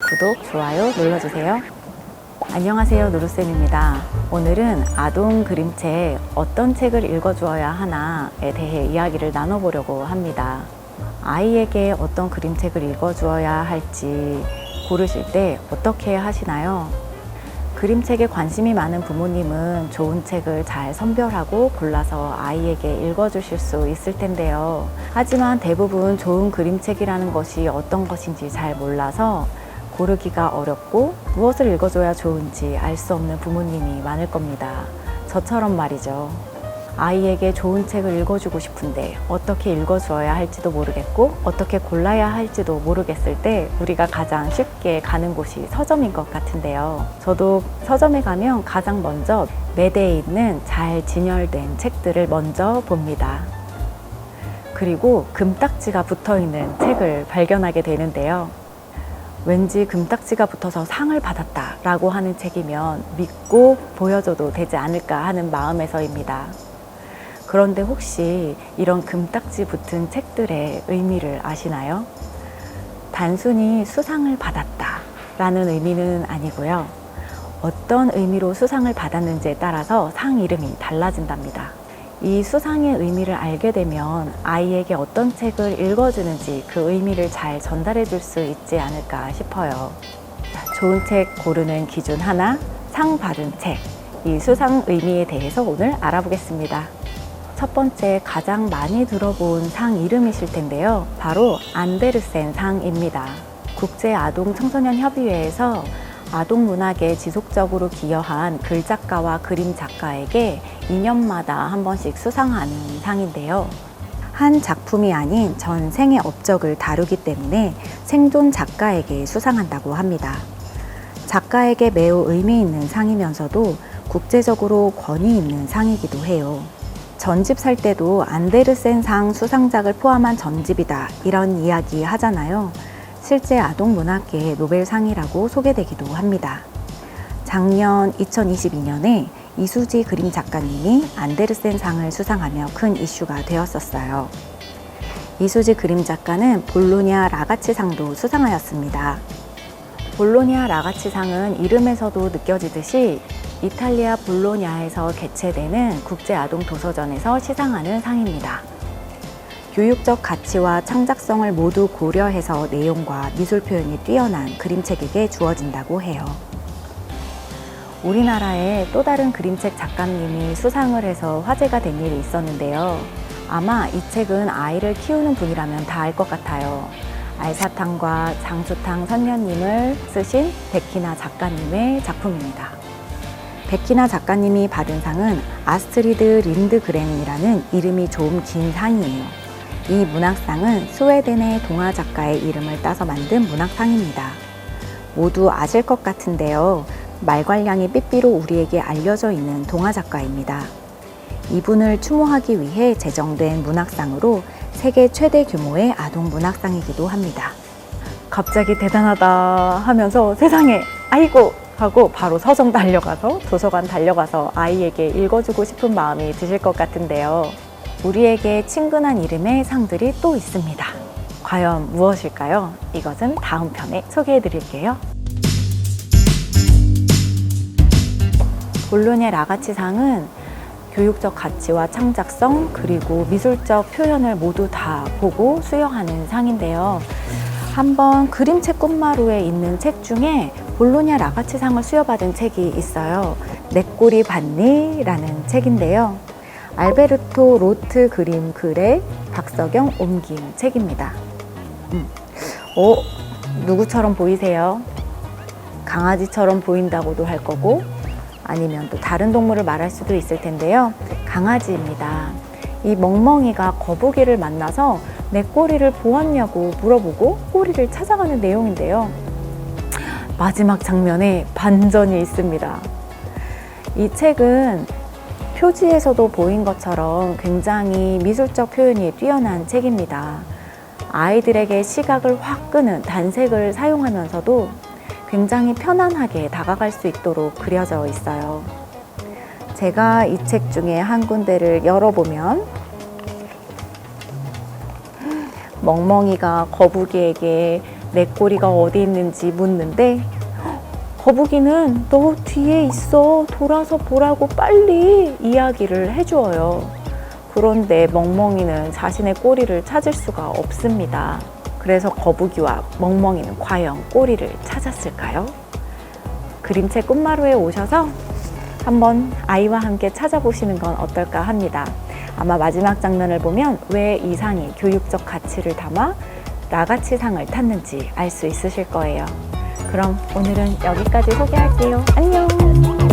구독, 좋아요 눌러주세요. 안녕하세요, 누루쌤입니다. 오늘은 아동 그림책 어떤 책을 읽어주어야 하나에 대해 이야기를 나눠보려고 합니다. 아이에게 어떤 그림책을 읽어주어야 할지 고르실 때 어떻게 하시나요? 그림책에 관심이 많은 부모님은 좋은 책을 잘 선별하고 골라서 아이에게 읽어주실 수 있을 텐데요. 하지만 대부분 좋은 그림책이라는 것이 어떤 것인지 잘 몰라서 고르기가 어렵고 무엇을 읽어줘야 좋은지 알 수 없는 부모님이 많을 겁니다. 저처럼 말이죠. 아이에게 좋은 책을 읽어주고 싶은데 어떻게 읽어주어야 할지도 모르겠고 어떻게 골라야 할지도 모르겠을 때 우리가 가장 쉽게 가는 곳이 서점인 것 같은데요. 저도 서점에 가면 가장 먼저 매대에 있는 잘 진열된 책들을 먼저 봅니다. 그리고 금딱지가 붙어있는 책을 발견하게 되는데요. 왠지 금딱지가 붙어서 상을 받았다 라고 하는 책이면 믿고 보여줘도 되지 않을까 하는 마음에서입니다. 그런데 혹시 이런 금딱지 붙은 책들의 의미를 아시나요? 단순히 수상을 받았다 라는 의미는 아니고요. 어떤 의미로 수상을 받았는지에 따라서 상 이름이 달라진답니다. 이 수상의 의미를 알게 되면 아이에게 어떤 책을 읽어주는지 그 의미를 잘 전달해 줄 수 있지 않을까 싶어요. 좋은 책 고르는 기준 하나, 상 받은 책. 이 수상 의미에 대해서 오늘 알아보겠습니다. 첫 번째, 가장 많이 들어본 상 이름이실 텐데요. 바로 안데르센 상입니다. 국제아동청소년협의회에서 아동문학에 지속적으로 기여한 글작가와 그림작가에게 2년마다 한 번씩 수상하는 상인데요. 한 작품이 아닌 전 생의 업적을 다루기 때문에 생존 작가에게 수상한다고 합니다. 작가에게 매우 의미 있는 상이면서도 국제적으로 권위 있는 상이기도 해요. 전집 살 때도 안데르센 상 수상작을 포함한 전집이다 이런 이야기 하잖아요. 실제 아동문학계의 노벨상이라고 소개되기도 합니다. 작년 2022년에 이수지 그림 작가님이 안데르센 상을 수상하며 큰 이슈가 되었었어요. 이수지 그림 작가는 볼로냐 라가치 상도 수상하였습니다. 볼로냐 라가치 상은 이름에서도 느껴지듯이 이탈리아 볼로냐에서 개최되는 국제아동도서전에서 시상하는 상입니다. 교육적 가치와 창작성을 모두 고려해서 내용과 미술 표현이 뛰어난 그림책에게 주어진다고 해요. 우리나라에 또 다른 그림책 작가님이 수상을 해서 화제가 된 일이 있었는데요. 아마 이 책은 아이를 키우는 분이라면 다 알 것 같아요. 알사탕과 장수탕 선녀님을 쓰신 백희나 작가님의 작품입니다. 백희나 작가님이 받은 상은 아스트리드 린드그렌이라는 이름이 좀 긴 상이에요. 이 문학상은 스웨덴의 동화 작가의 이름을 따서 만든 문학상입니다. 모두 아실 것 같은데요. 말괄량이 삐삐로 우리에게 알려져 있는 동화 작가입니다. 이분을 추모하기 위해 제정된 문학상으로 세계 최대 규모의 아동 문학상이기도 합니다. 갑자기 대단하다 하면서 세상에 아이고 하고 바로 서점 달려가서 도서관 달려가서 아이에게 읽어주고 싶은 마음이 드실 것 같은데요. 우리에게 친근한 이름의 상들이 또 있습니다. 과연 무엇일까요? 이것은 다음 편에 소개해 드릴게요. 볼로냐 라가치 상은 교육적 가치와 창작성 그리고 미술적 표현을 모두 다 보고 수여하는 상인데요. 한번 그림책 꽃마루에 있는 책 중에 볼로냐 라가치 상을 수여받은 책이 있어요. 내 꼬리 봤니? 라는 책인데요. 알베르토 로트 그림 글의 박석영 옮김 책입니다. 누구처럼 보이세요? 강아지처럼 보인다고도 할 거고 아니면 또 다른 동물을 말할 수도 있을 텐데요. 강아지입니다. 이 멍멍이가 거북이를 만나서 내 꼬리를 보았냐고 물어보고 꼬리를 찾아가는 내용인데요. 마지막 장면에 반전이 있습니다. 이 책은 표지에서도 보인 것처럼 굉장히 미술적 표현이 뛰어난 책입니다. 아이들에게 시각을 확 끄는 단색을 사용하면서도 굉장히 편안하게 다가갈 수 있도록 그려져 있어요. 제가 이 책 중에 한 군데를 열어보면 멍멍이가 거북이에게 내 꼬리가 어디 있는지 묻는데 거북이는 너 뒤에 있어. 돌아서 보라고 빨리 이야기를 해주어요. 그런데 멍멍이는 자신의 꼬리를 찾을 수가 없습니다. 그래서 거북이와 멍멍이는 과연 꼬리를 찾았을까요? 그림책 끝마루에 오셔서 한번 아이와 함께 찾아보시는 건 어떨까 합니다. 아마 마지막 장면을 보면 왜 이 상이 교육적 가치를 담아 라가치상을 탔는지 알 수 있으실 거예요. 그럼 오늘은 여기까지 소개할게요. 안녕!